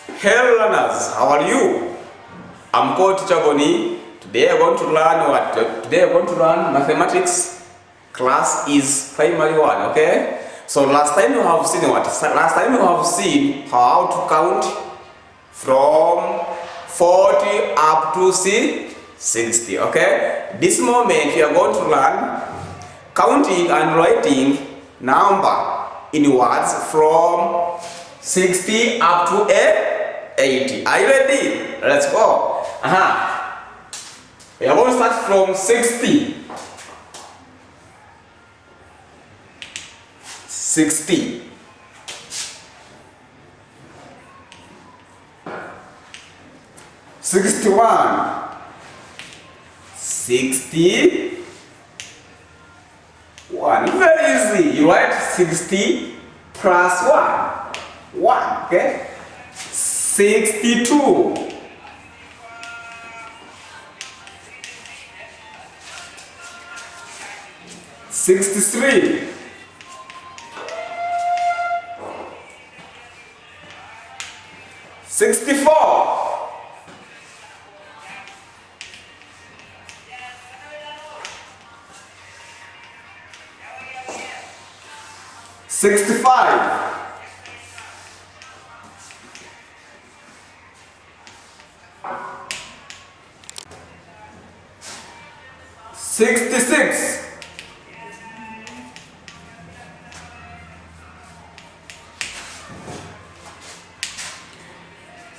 Hello learners, how are you? I'm called Teacher Boni. Today I'm going to learn what? Today I'm going to learn mathematics. Class is primary 1, okay? So last time you have seen what? Last time you have seen how to count from 40 up to 60, okay? This moment you are going to learn counting and writing number in words from 60 up to 80. Are you ready? Let's go. We are going to start from 60. 60. 61. 61. Very easy. You write 60 plus 1, okay? 62. 63. 64. 65. 66.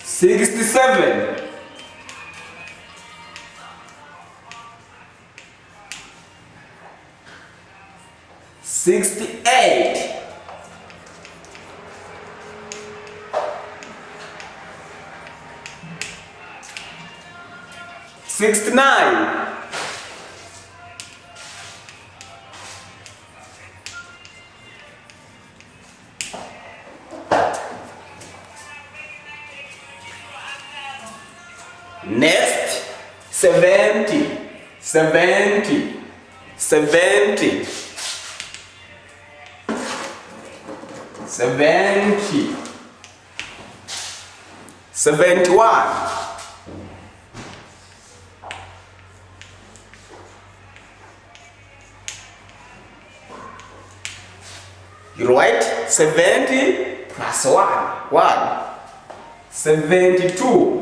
67. 68. 69. 70. 70. 70. 70. 71. 70 plus 1. 72.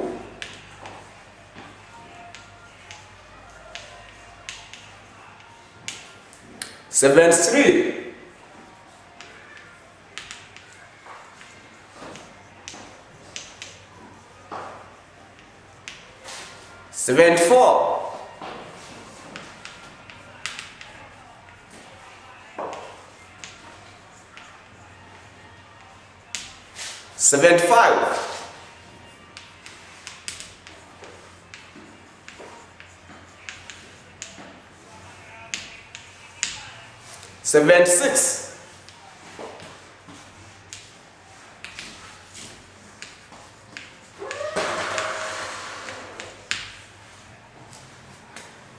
73. 74. 75. 76.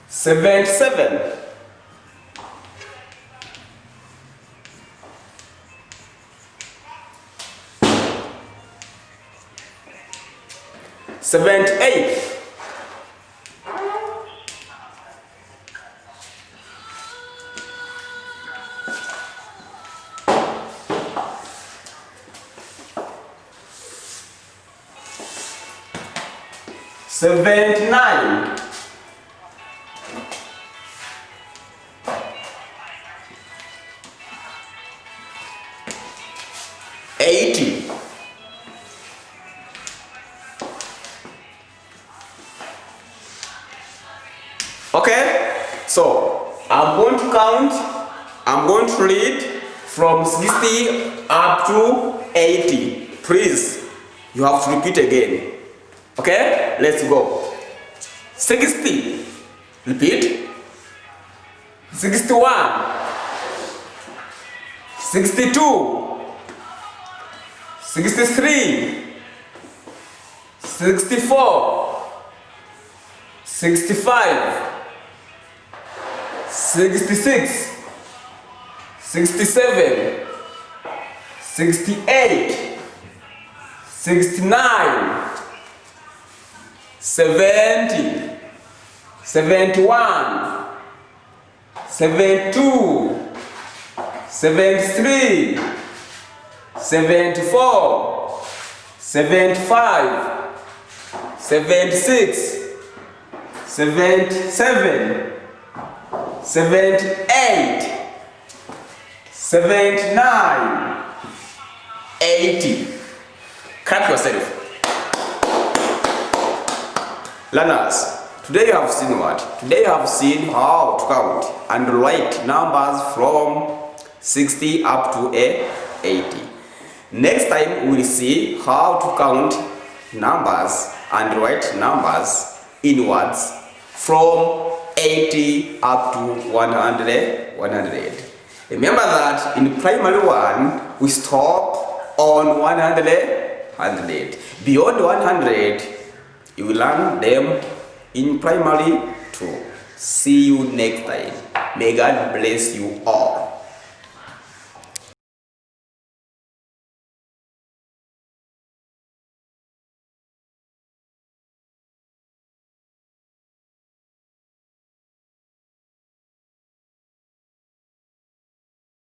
77. 78. 79. 80. 'So I'm going to count, I'm going to read from 60 up to 80. Please, you have to repeat again. Okay, let's go. 60. Repeat. 61. 62. 63. 64. 65. 66. 67. 68. 69, 70, 71, 72, 73, 74, 75, 76, 77, 78, 79, 80. Clap yourself. Learners, today you have seen what? Today you have seen how to count and write numbers from 60 up to 80. Next time we will see how to count numbers and write numbers in words from 80 up to 100. Remember that in primary 1 we stop on 100. Beyond 100 you will learn them in primary 2. See you next time. May God bless you all.